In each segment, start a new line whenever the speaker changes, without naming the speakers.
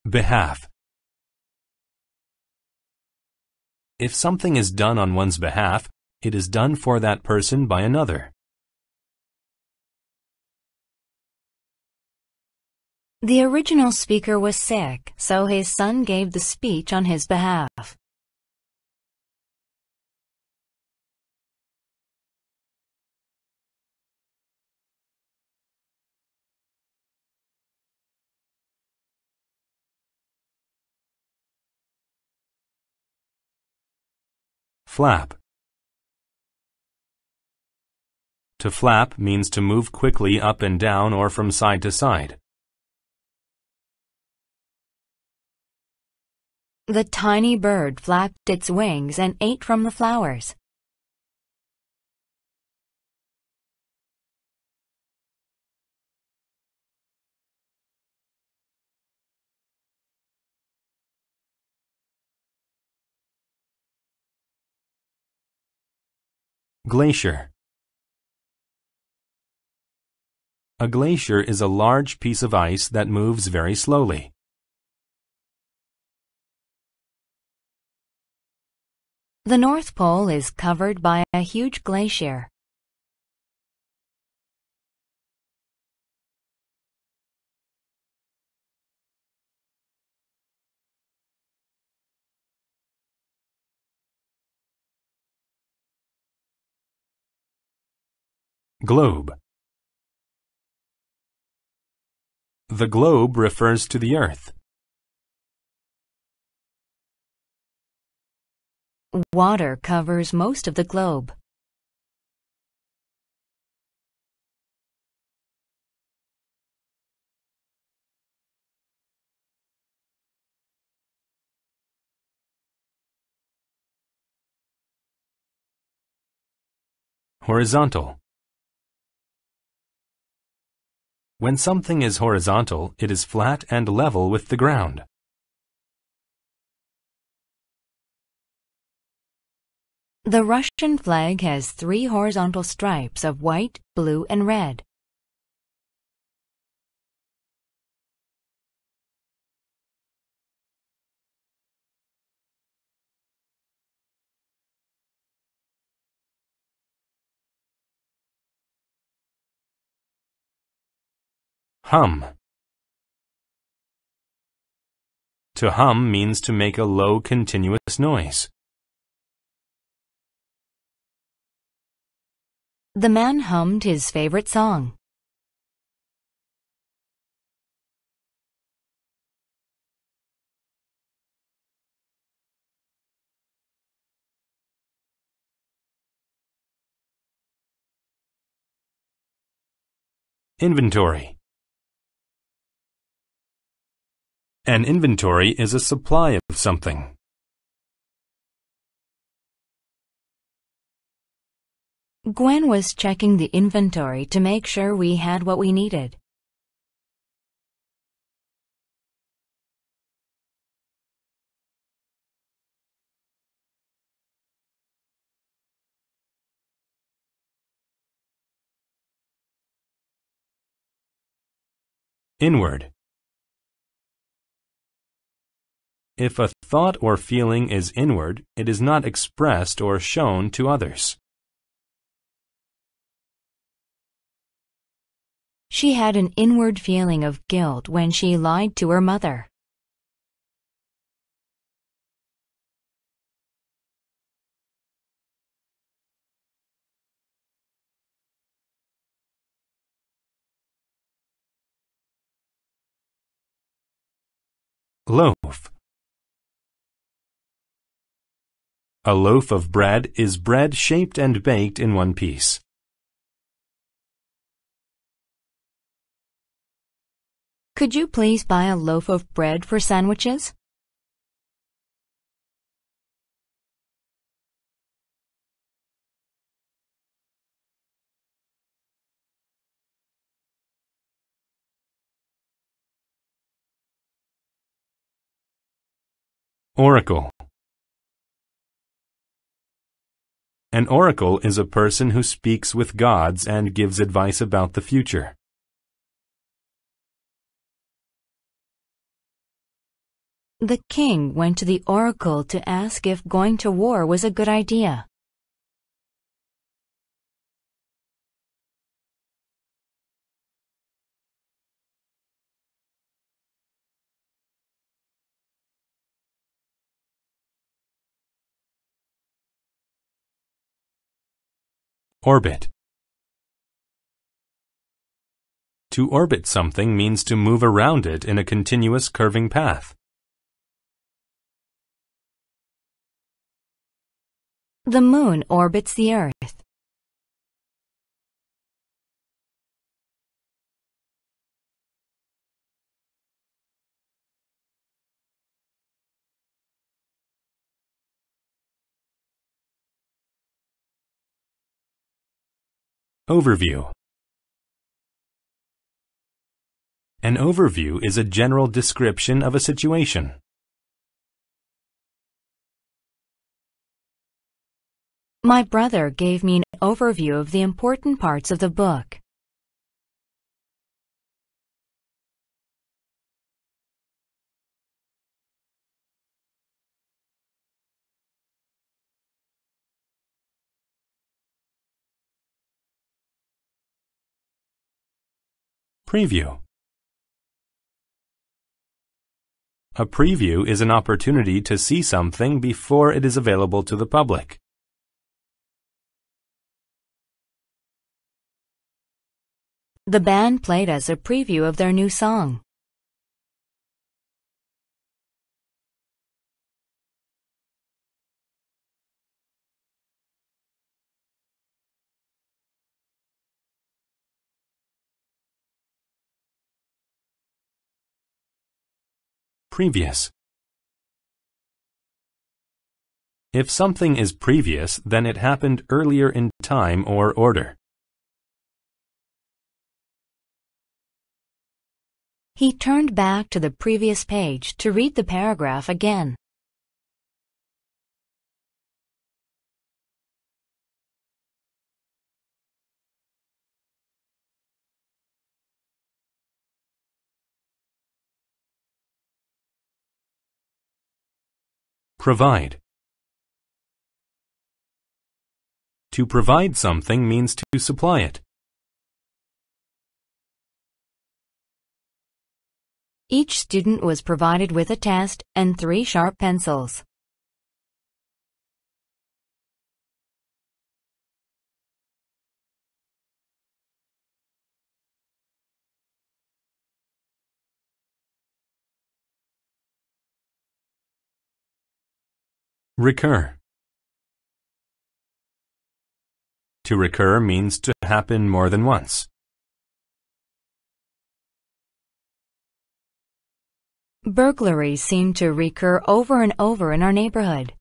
Behalf. If something is done on one's behalf, it is done for that person by another.
The original speaker was sick, so his son gave the speech on his behalf.
Flap. To flap means to move quickly up and down or from side to side.
The tiny bird flapped its wings and ate from the flowers.
Glacier. A glacier is a large piece of ice that moves very slowly.
The North Pole is covered by a huge glacier.
Globe. The globe refers to the earth.
Water covers most of the globe.
Horizontal. When something is horizontal, it is flat and level with the ground.
The Russian flag has 3 horizontal stripes of white, blue, and red.
Hum. To hum means to make a low, continuous noise.
The man hummed his favorite song.
Inventory. An inventory is a supply of something.
Gwen was checking the inventory to make sure we had what we needed.
Inward. If a thought or feeling is inward, it is not expressed or shown to others.
She had an inward feeling of guilt when she lied to her mother.
Loaf. A loaf of bread is bread shaped and baked in one piece.
Could you please buy a loaf of bread for sandwiches?
Oracle. An oracle is a person who speaks with gods and gives advice about the future.
The king went to the oracle to ask if going to war was a good idea.
Orbit. To orbit something means to move around it in a continuous curving path.
The moon orbits the earth.
Overview. An overview is a general description of a situation.
My brother gave me an overview of the important parts of the book.
Preview. A preview is an opportunity to see something before it is available to the public.
The band played us a preview of their new song.
Previous. If something is previous, then it happened earlier in time or order.
He turned back to the previous page to read the paragraph again.
Provide. To provide something means to supply it.
Each student was provided with a test and 3 sharp pencils.
Recur. To recur means to happen more than once.
Burglaries seem to recur over and over in our neighborhood.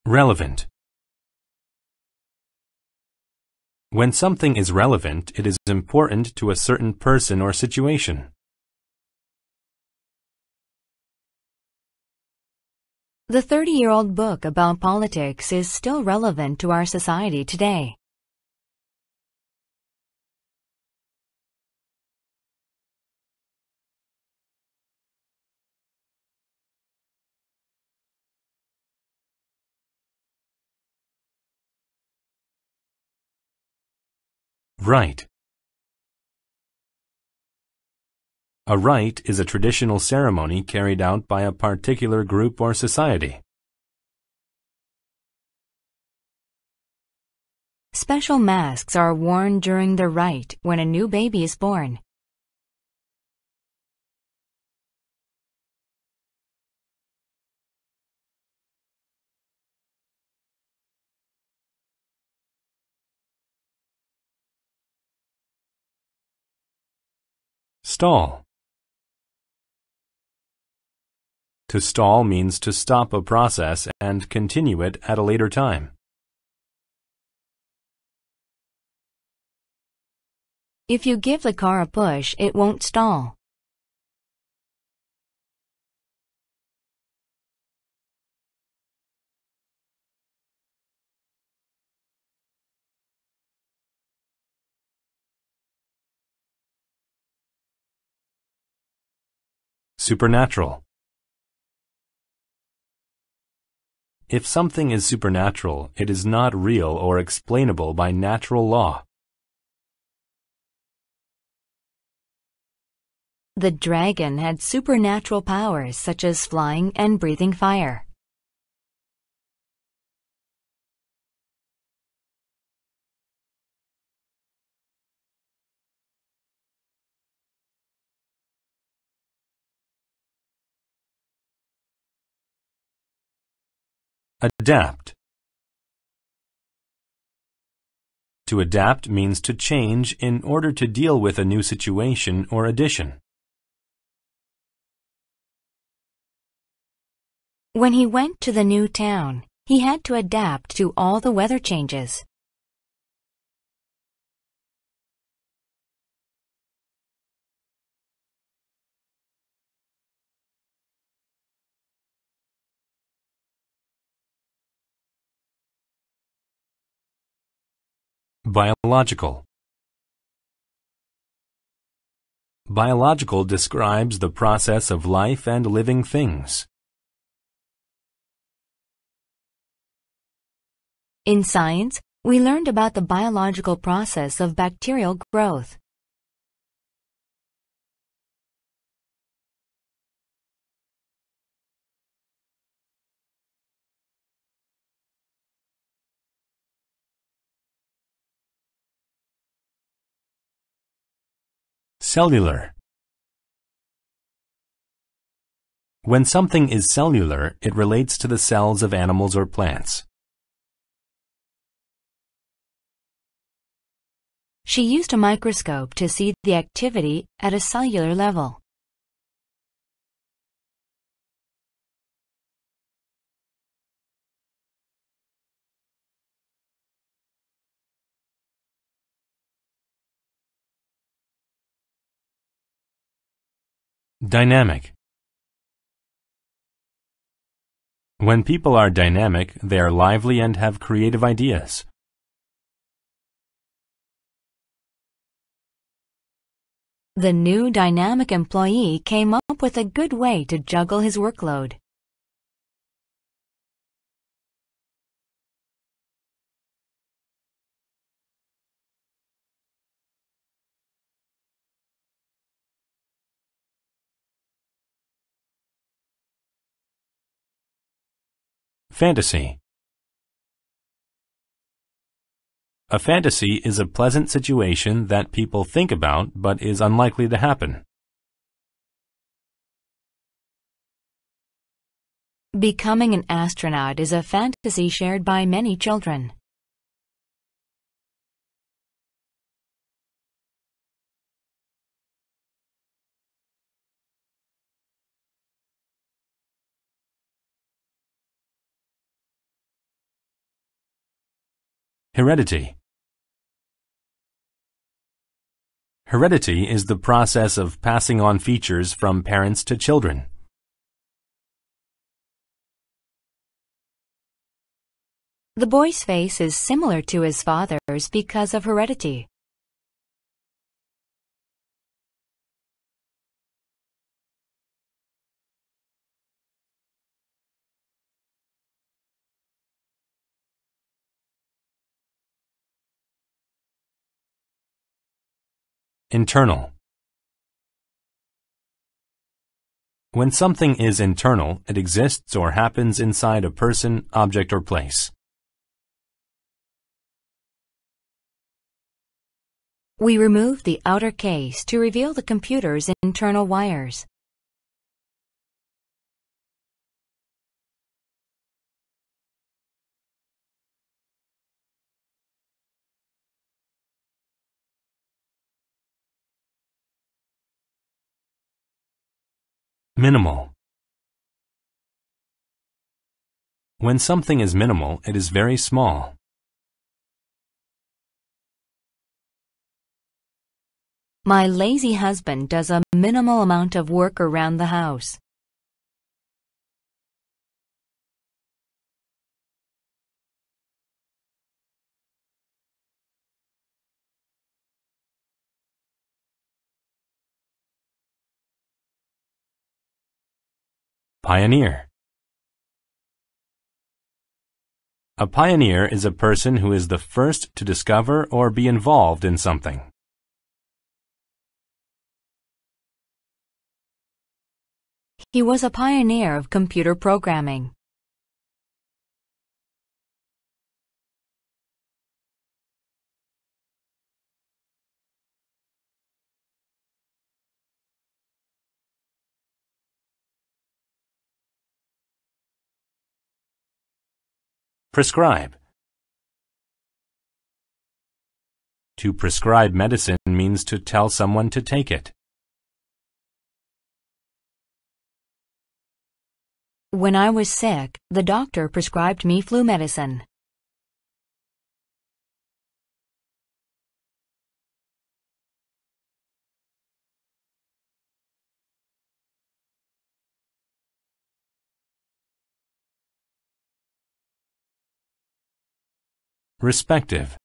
Relevant. When something is relevant, it is important to a certain person or situation.
The 30-year-old book about politics is still relevant to our society today.
Rite. A rite is a traditional ceremony carried out by a particular group or society.
Special masks are worn during the rite when a new baby is born.
Stall. To stall means to stop a process and continue it at a later time.
If you give the car a push, it won't stall.
Supernatural. If something is supernatural, it is not real or explainable by natural law.
The dragon had supernatural powers such as flying and breathing fire.
Adapt. To adapt means to change in order to deal with a new situation or addition.
When he went to the new town, he had to adapt to all the weather changes.
Biological. Biological describes the process of life and living things.
In science, we learned about the biological process of bacterial growth.
Cellular. When something is cellular, it relates to the cells of animals or plants.
She used a microscope to see the activity at a cellular level.
Dynamic. When people are dynamic, they are lively and have creative ideas.
The new dynamic employee came up with a good way to juggle his workload.
Fantasy. A fantasy is a pleasant situation that people think about but is unlikely to happen.
Becoming an astronaut is a fantasy shared by many children.
Heredity. Heredity is the process of passing on features from parents to children.
The boy's face is similar to his father's because of heredity.
Internal. When something is internal, it exists or happens inside a person, object, or place.
We removed the outer case to reveal the computer's internal wires.
Minimal. When something is minimal, it is very small.
My lazy husband does a minimal amount of work around the house.
Pioneer. A pioneer is a person who is the first to discover or be involved in something.
He was a pioneer of computer programming.
Prescribe. To prescribe medicine means to tell someone to take it.
When I was sick, the doctor prescribed me flu medicine.
Respective.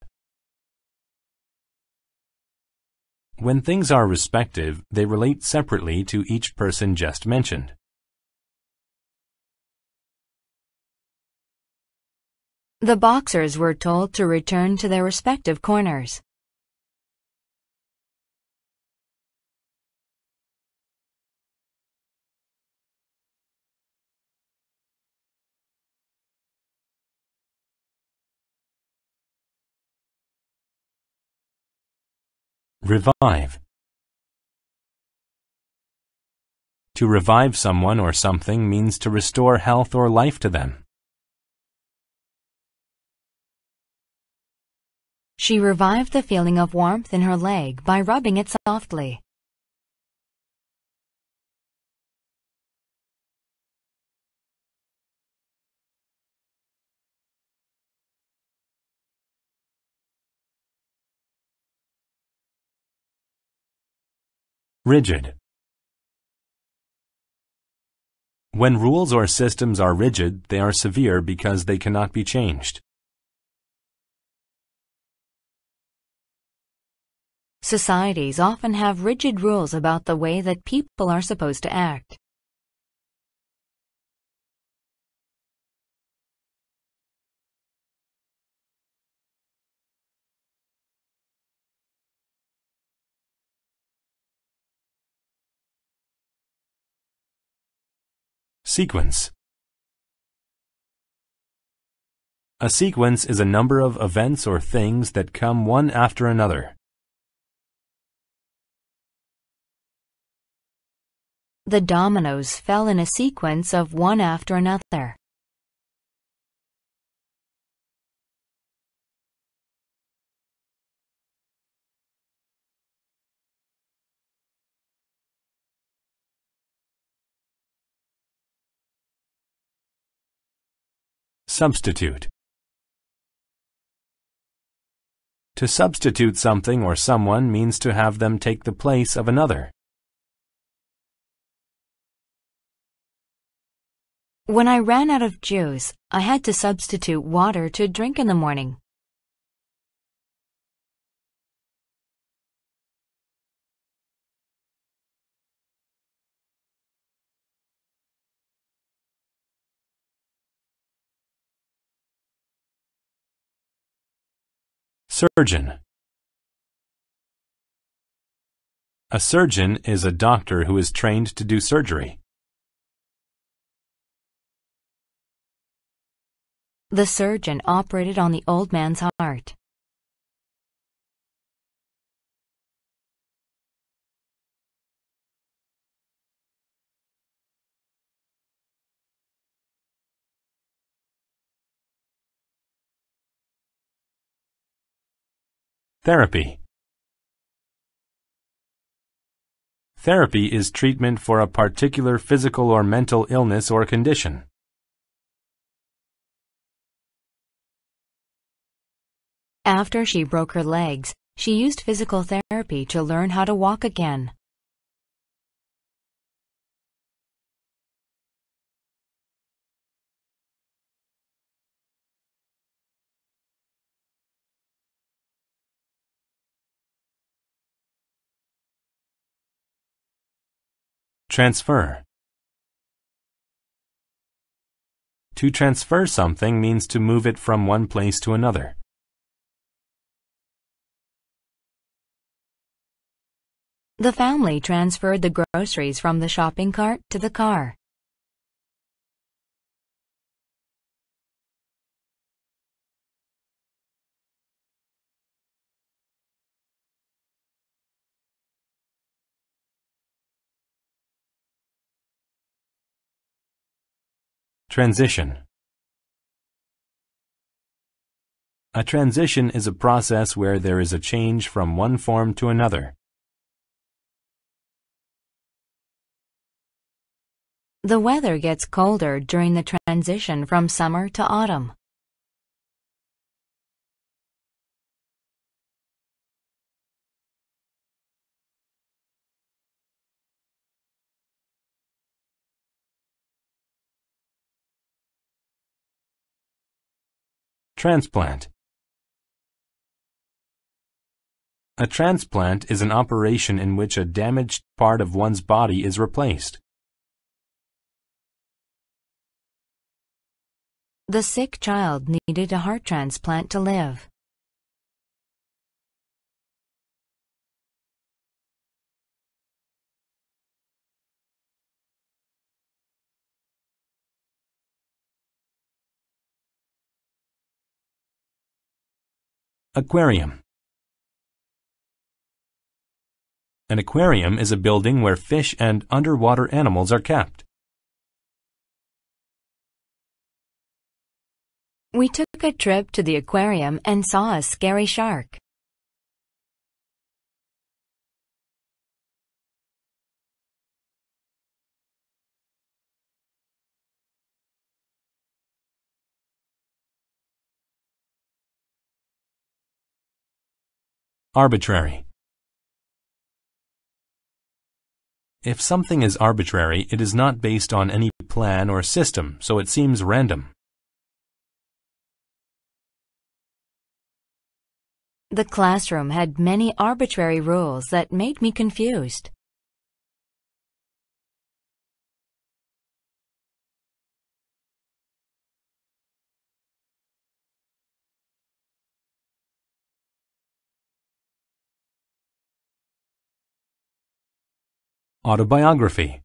When things are respective, they relate separately to each person just mentioned.
The boxers were told to return to their respective corners.
Revive. To revive someone or something means to restore health or life to them.
She revived the feeling of warmth in her leg by rubbing it softly.
Rigid. When rules or systems are rigid, they are severe because they cannot be changed.
Societies often have rigid rules about the way that people are supposed to act.
Sequence. A sequence is a number of events or things that come one after another.
The dominoes fell in a sequence of one after another.
Substitute. To substitute something or someone means to have them take the place of another.
When I ran out of juice, I had to substitute water to drink in the morning.
Surgeon. A surgeon is a doctor who is trained to do surgery.
The surgeon operated on the old man's heart.
Therapy. Therapy is treatment for a particular physical or mental illness or condition.
After she broke her legs, she used physical therapy to learn how to walk again.
Transfer. To transfer something means to move it from one place to another.
The family transferred the groceries from the shopping cart to the car.
Transition. A transition is a process where there is a change from one form to another.
The weather gets colder during the transition from summer to autumn.
Transplant. A transplant is an operation in which a damaged part of one's body is replaced.
The sick child needed a heart transplant to live.
Aquarium. An aquarium is a building where fish and underwater animals are kept.
We took a trip to the aquarium and saw a scary shark.
Arbitrary. If something is arbitrary, it is not based on any plan or system, so it seems random.
The classroom had many arbitrary rules that made me confused.
Autobiography.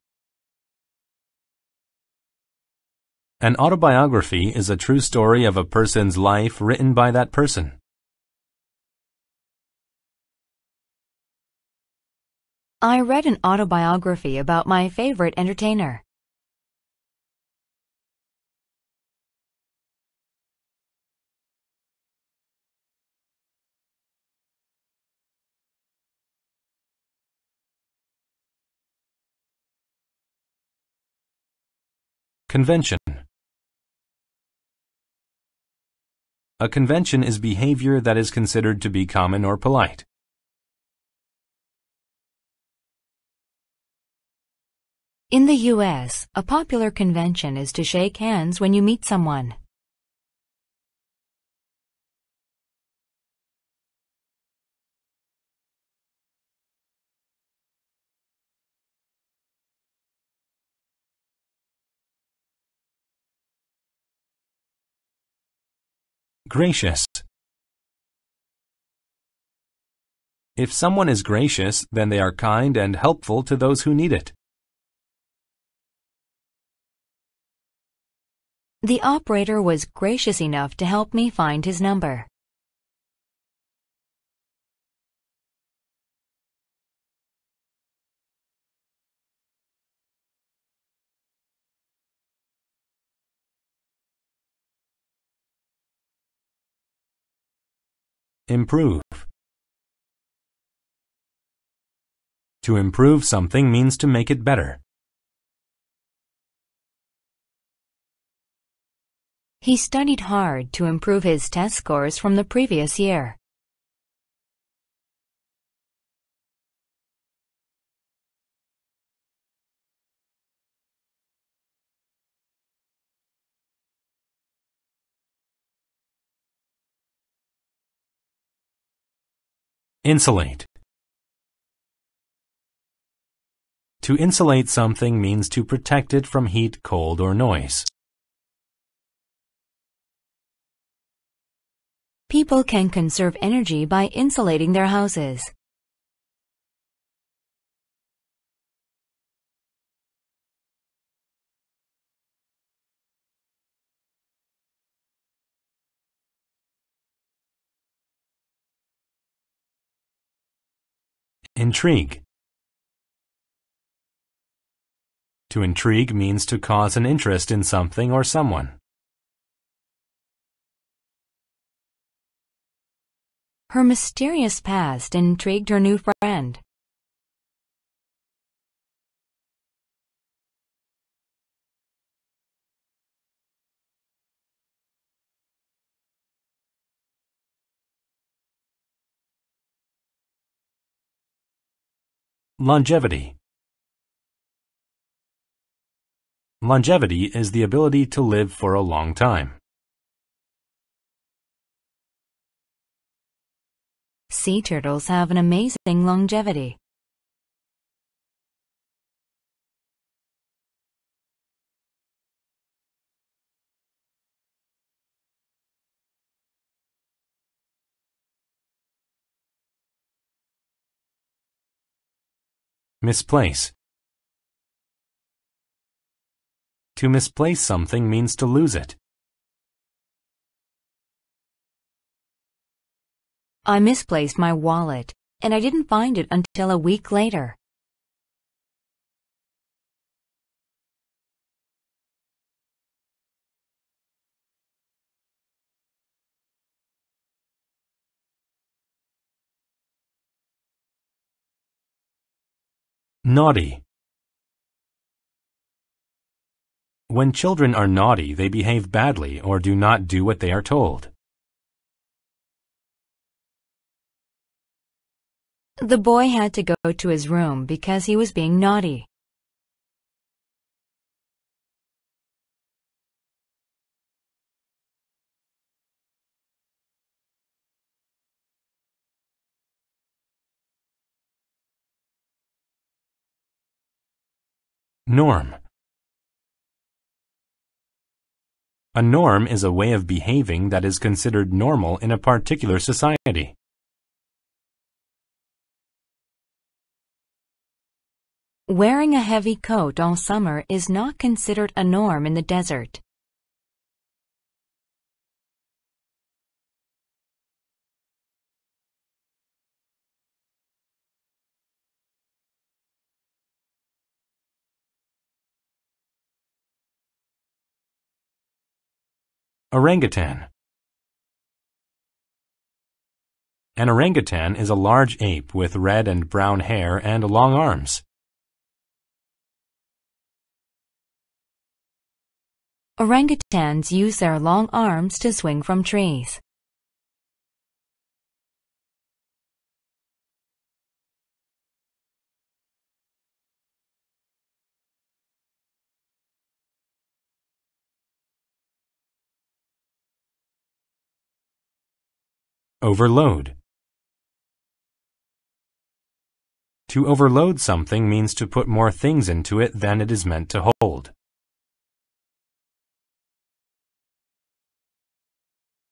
An autobiography is a true story of a person's life written by that person.
I read an autobiography about my favorite entertainer.
Convention. A convention is behavior that is considered to be common or polite.
In the U.S., a popular convention is to shake hands when you meet someone.
Gracious. If someone is gracious, then they are kind and helpful to those who need it.
The operator was gracious enough to help me find his number.
Improve. To improve something means to make it better.
He studied hard to improve his test scores from the previous year.
Insulate. To insulate something means to protect it from heat, cold, or noise.
People can conserve energy by insulating their houses.
Intrigue. To intrigue means to cause an interest in something or someone.
Her mysterious past intrigued her new friend.
Longevity. Longevity is the ability to live for a long time.
Sea turtles have an amazing longevity.
Misplace. To misplace something means to lose it.
I misplaced my wallet, and I didn't find it until a week later.
Naughty. When children are naughty, they behave badly or do not do what they are told.
The boy had to go to his room because he was being naughty.
Norm. A norm is a way of behaving that is considered normal in a particular society.
Wearing a heavy coat all summer is not considered a norm in the desert.
Orangutan. An orangutan is a large ape with red and brown hair and long arms.
Orangutans use their long arms to swing from trees.
Overload. To overload something means to put more things into it than it is meant to hold.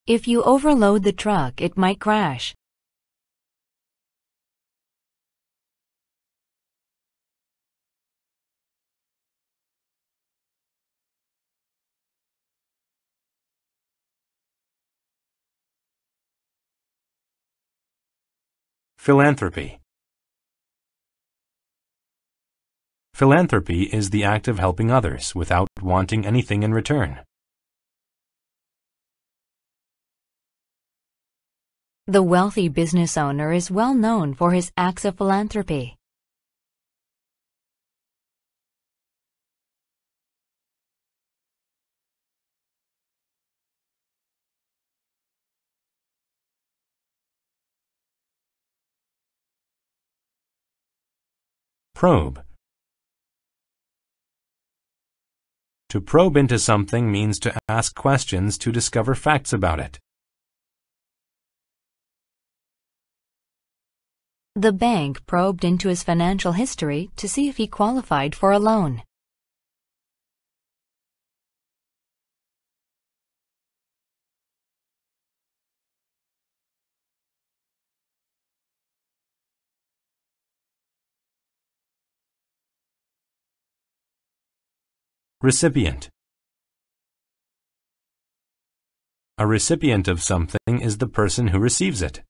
If you overload the truck, it might crash.
Philanthropy. Philanthropy is the act of helping others without wanting anything in return.
The wealthy business owner is well known for his acts of philanthropy.
Probe. To probe into something means to ask questions to discover facts about it.
The bank probed into his financial history to see if he qualified for a loan.
Recipient. A recipient of something is the person who receives it.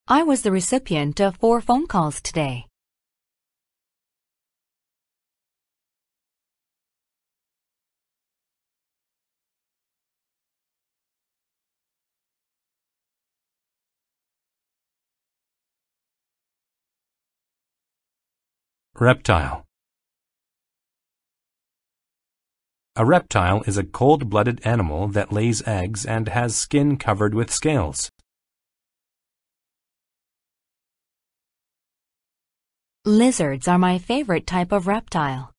I was the recipient of 4 phone calls today.
Reptile. A reptile is a cold-blooded animal that lays eggs and has skin covered with scales.
Lizards are my favorite type of reptile.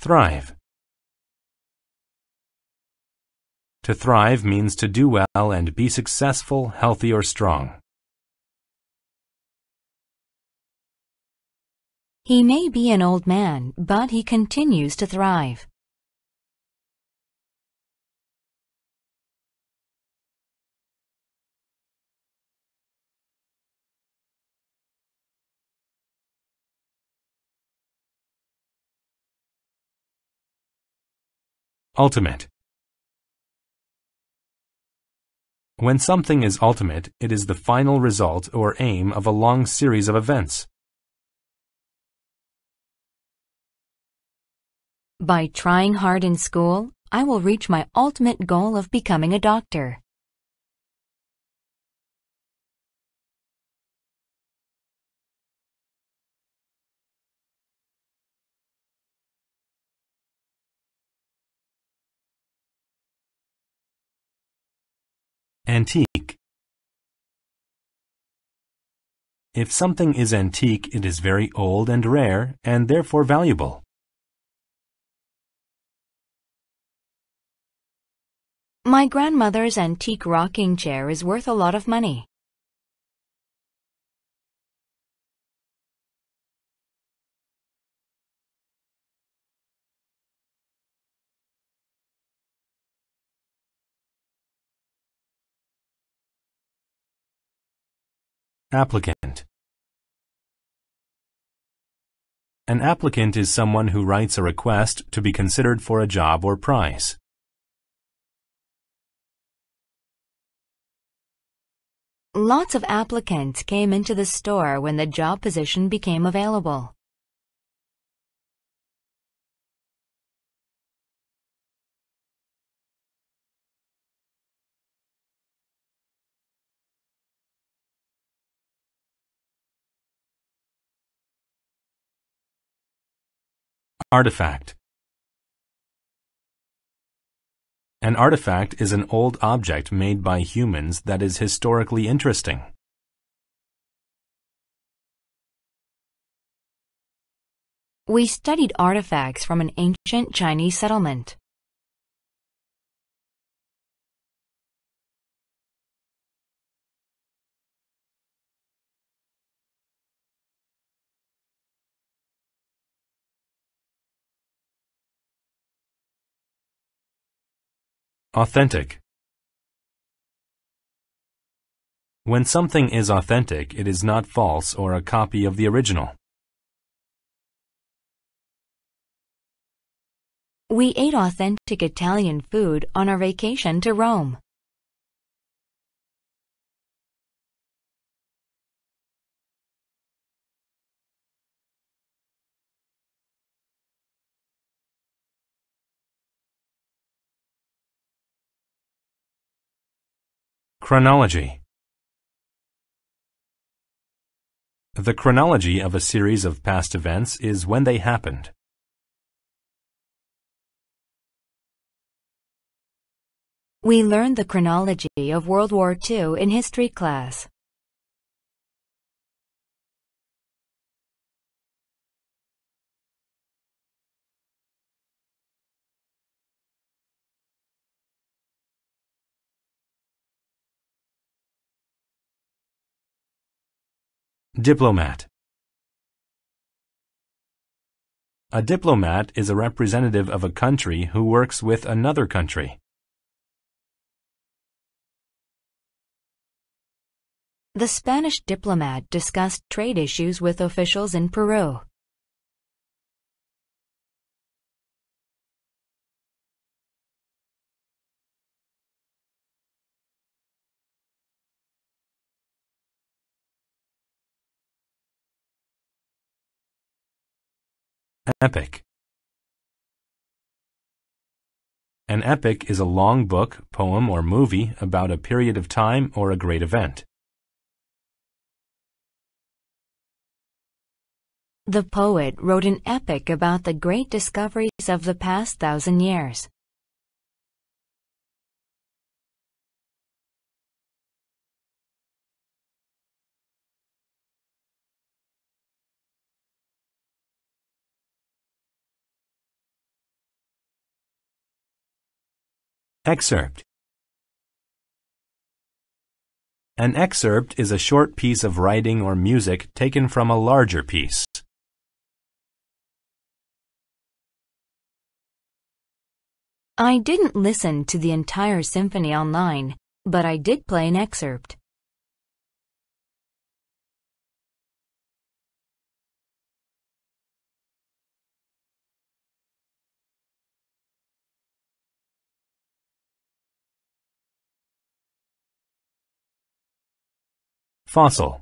Thrive. To thrive means to do well and be successful, healthy, or strong.
He may be an old man, but he continues to thrive.
Ultimate. When something is ultimate, it is the final result or aim of a long series of events.
By trying hard in school, I will reach my ultimate goal of becoming a doctor.
Antique. If something is antique, it is very old and rare, and therefore valuable.
My grandmother's antique rocking chair is worth a lot of money.
Applicant. An applicant is someone who writes a request to be considered for a job or prize.
Lots of applicants came into the store when the job position became available.
Artifact. An artifact is an old object made by humans that is historically interesting.
We studied artifacts from an ancient Chinese settlement.
Authentic. When something is authentic, it is not false or a copy of the original.
We ate authentic Italian food on our vacation to Rome.
Chronology. The chronology of a series of past events is when they happened.
We learned the chronology of World War II in history class.
Diplomat. A diplomat is a representative of a country who works with another country.
The Spanish diplomat discussed trade issues with officials in Peru.
Epic. An epic is a long book, poem, or movie about a period of time or a great event.
The poet wrote an epic about the great discoveries of the past 1,000 years.
Excerpt. An excerpt is a short piece of writing or music taken from a larger piece.
I didn't listen to the entire symphony online, but I did play an excerpt.
Fossil.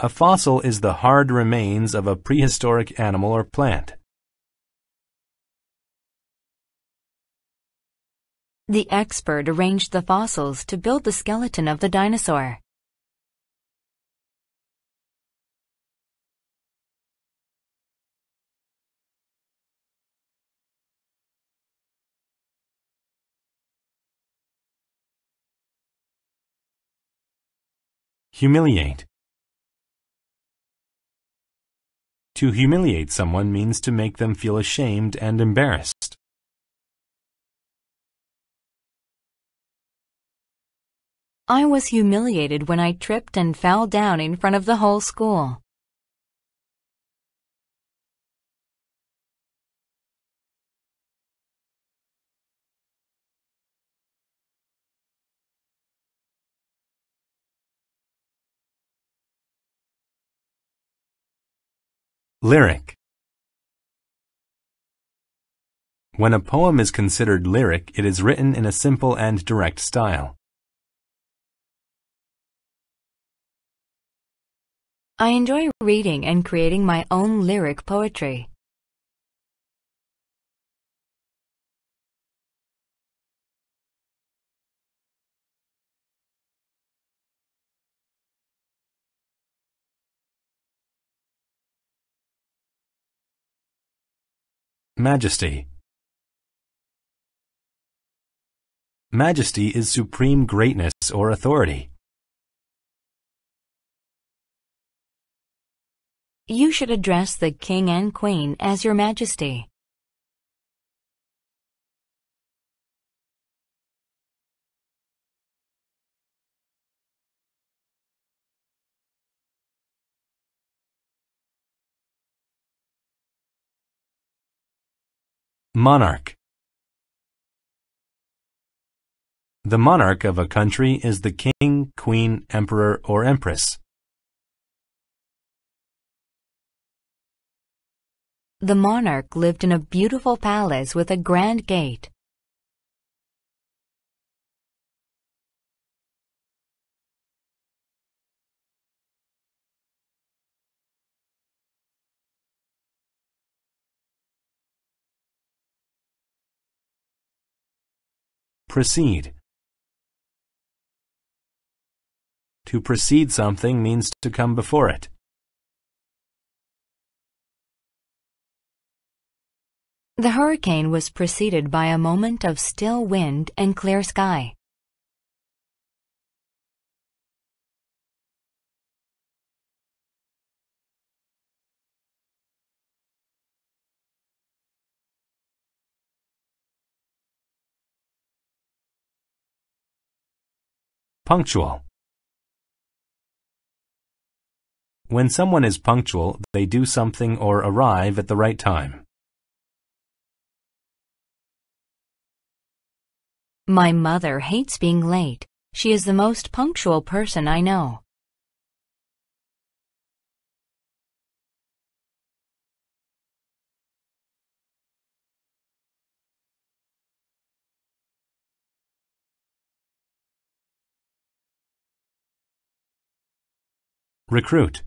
A fossil is the hard remains of a prehistoric animal or plant.
The expert arranged the fossils to build the skeleton of the dinosaur.
Humiliate. To humiliate someone means to make them feel ashamed and embarrassed.
I was humiliated when I tripped and fell down in front of the whole school.
Lyric. When a poem is considered lyric, it is written in a simple and direct style.
I enjoy reading and creating my own lyric poetry.
Majesty. Majesty is supreme greatness or authority.
You should address the king and queen as Your Majesty.
Monarch. The monarch of a country is the king, queen, emperor, or empress.
The monarch lived in a beautiful palace with a grand gate.
Precede. To precede something means to come before it.
The hurricane was preceded by a moment of still wind and clear sky.
Punctual. When someone is punctual, they do something or arrive at the right time.
My mother hates being late. She is the most punctual person I know.
Recruit.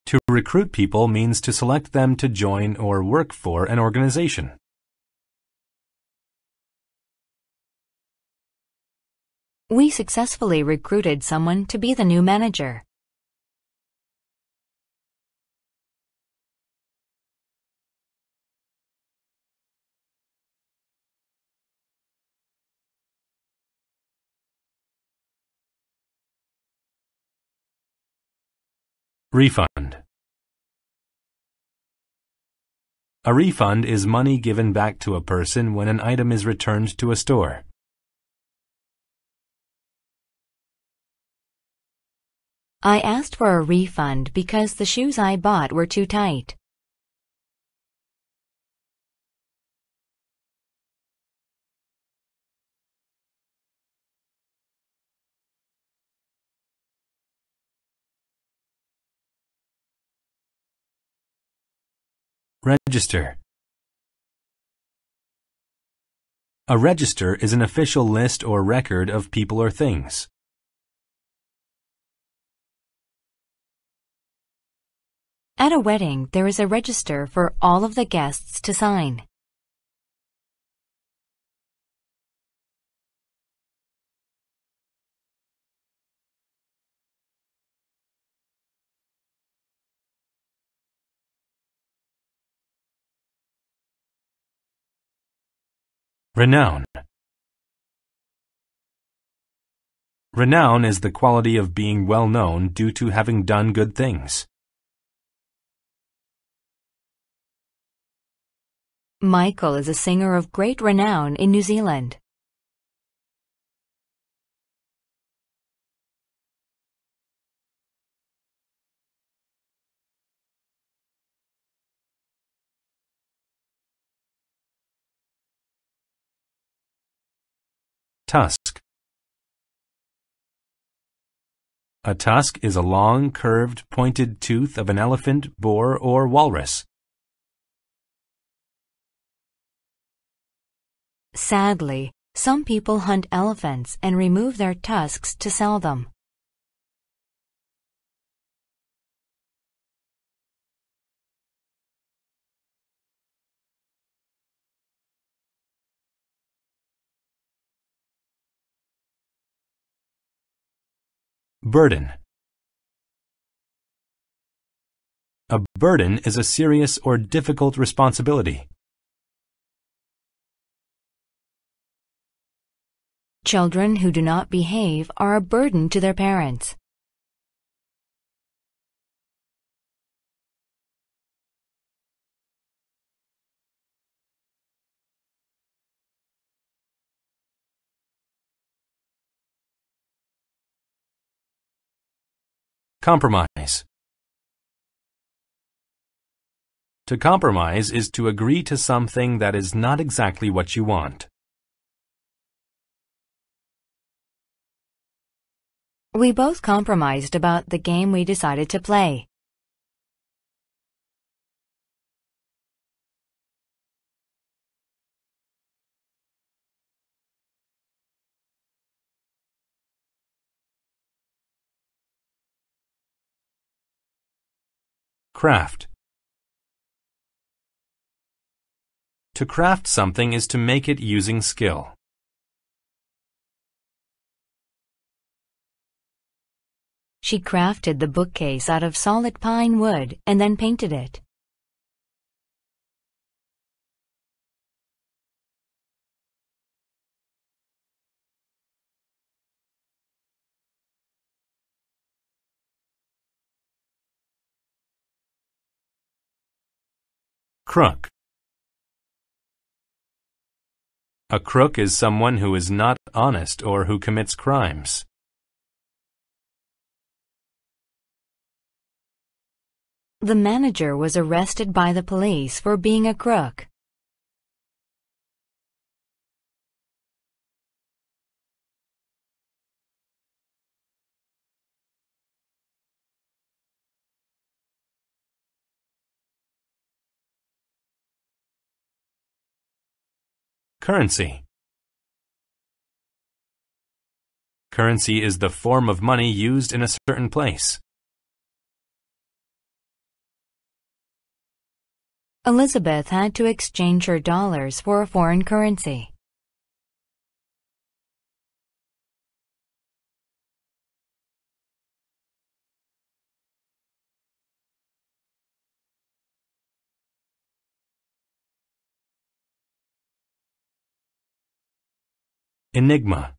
To recruit people means to select them to join or work for an organization.
We successfully recruited someone to be the new manager.
Refund. A refund is money given back to a person when an item is returned to a store.
I asked for a refund because the shoes I bought were too tight.
Register. A register is an official list or record of people or things.
At a wedding, there is a register for all of the guests to sign.
Renown. Renown is the quality of being well known due to having done good things.
Michael is a singer of great renown in New Zealand.
Tusk. A tusk is a long, curved, pointed tooth of an elephant, boar, or walrus.
Sadly, some people hunt elephants and remove their tusks to sell them.
Burden. A burden is a serious or difficult responsibility.
Children who do not behave are a burden to their parents.
Compromise. To compromise is to agree to something that is not exactly what you want.
We both compromised about the game we decided to play.
Craft. To craft something is to make it using skill.
She crafted the bookcase out of solid pine wood and then painted it.
Crook. A crook is someone who is not honest or who commits crimes.
The manager was arrested by the police for being a crook.
Currency. Currency is the form of money used in a certain place.
Elizabeth had to exchange her dollars for a foreign currency.
Enigma.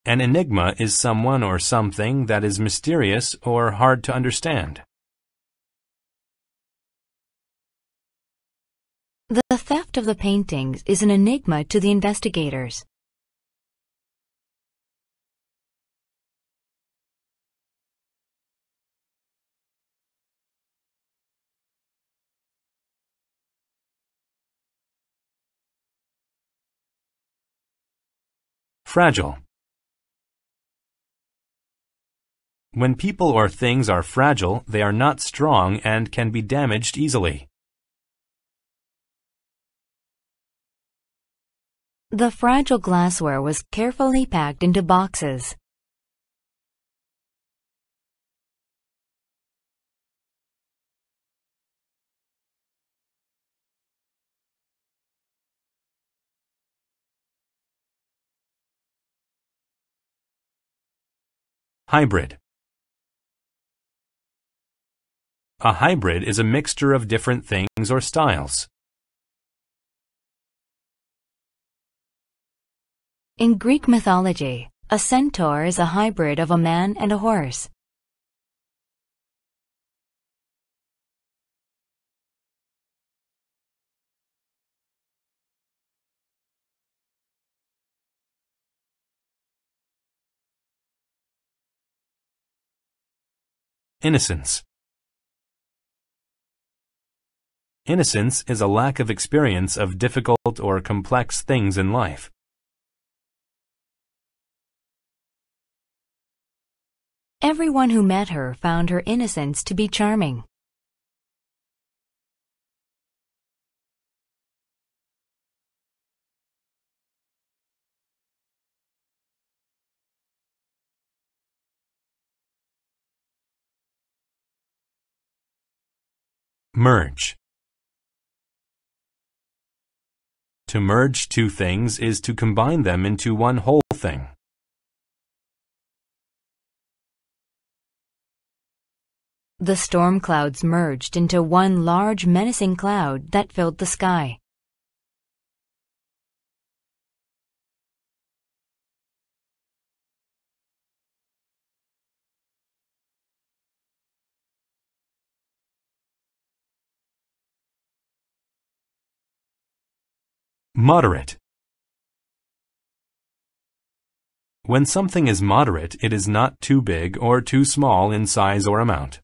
An enigma is someone or something that is mysterious or hard to understand.
The theft of the paintings is an enigma to the investigators.
Fragile. When people or things are fragile, they are not strong and can be damaged easily.
The fragile glassware was carefully packed into boxes.
Hybrid. A hybrid is a mixture of different things or styles.
In Greek mythology, a centaur is a hybrid of a man and a horse.
Innocence. Innocence is a lack of experience of difficult or complex things in life.
Everyone who met her found her innocence to be charming.
Merge. To merge two things is to combine them into one whole thing.
The storm clouds merged into one large menacing cloud that filled the sky.
Moderate. When something is moderate, it is not too big or too small in size or amount.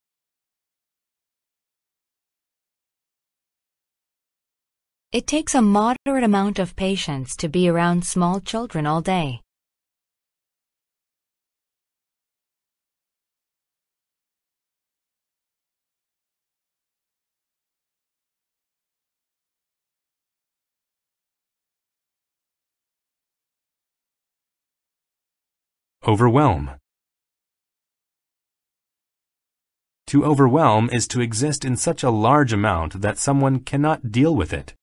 It takes a moderate amount of patience to be around small children all day.
Overwhelm. To overwhelm is to exist in such a large amount that someone cannot deal with it.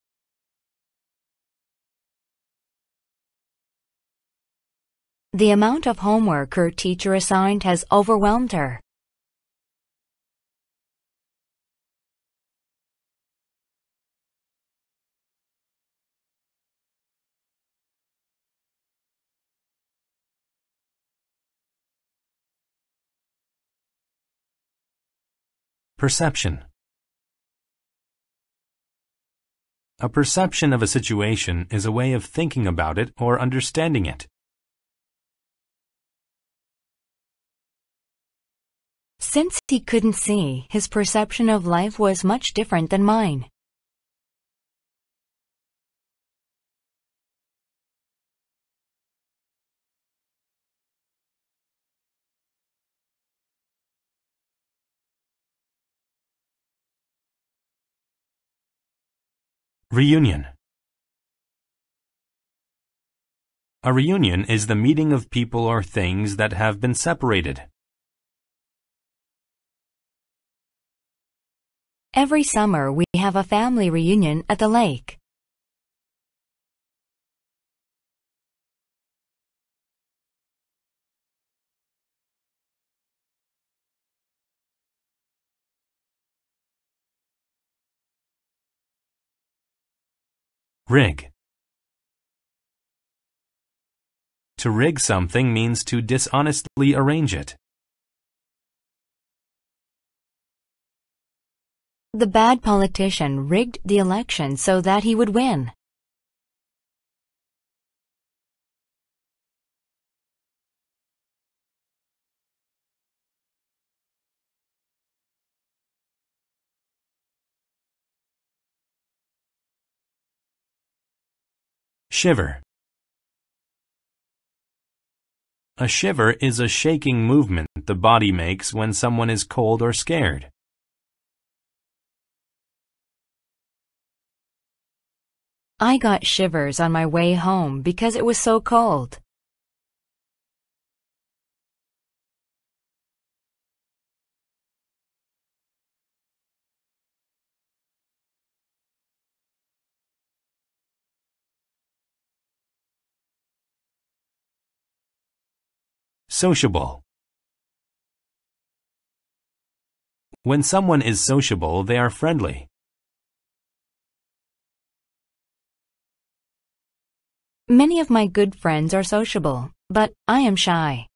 The amount of homework her teacher assigned has overwhelmed her.
Perception. A perception of a situation is a way of thinking about it or understanding it.
Since he couldn't see, his perception of life was much different than mine.
Reunion. A reunion is the meeting of people or things that have been separated.
Every summer we have a family reunion at the lake.
Rig. To rig something means to dishonestly arrange it.
The bad politician rigged the election so that he would win.
Shiver. A shiver is a shaking movement the body makes when someone is cold or scared.
I got shivers on my way home because it was so cold.
Sociable. When someone is sociable, they are friendly.
Many of my good friends are sociable, but I am shy.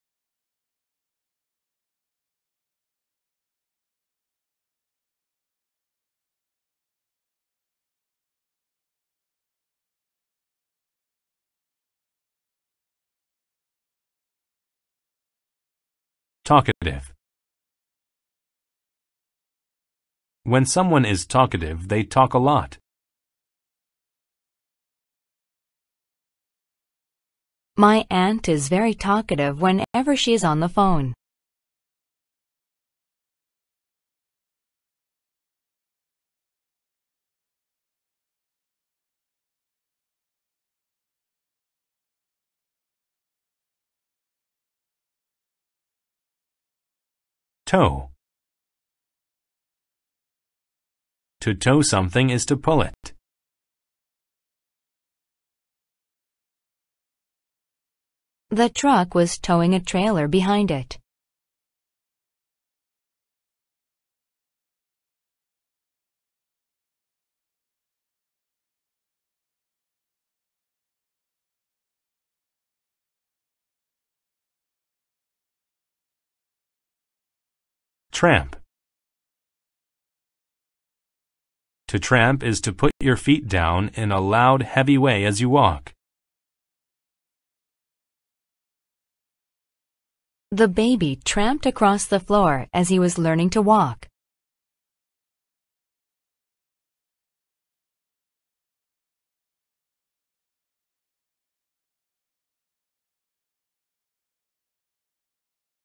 Talkative. When someone is talkative, they talk a lot.
My aunt is very talkative whenever she is on the phone.
Tow. To tow something is to pull it.
The truck was towing a trailer behind it.
Tramp. To tramp is to put your feet down in a loud, heavy way as you walk.
The baby tramped across the floor as he was learning to walk.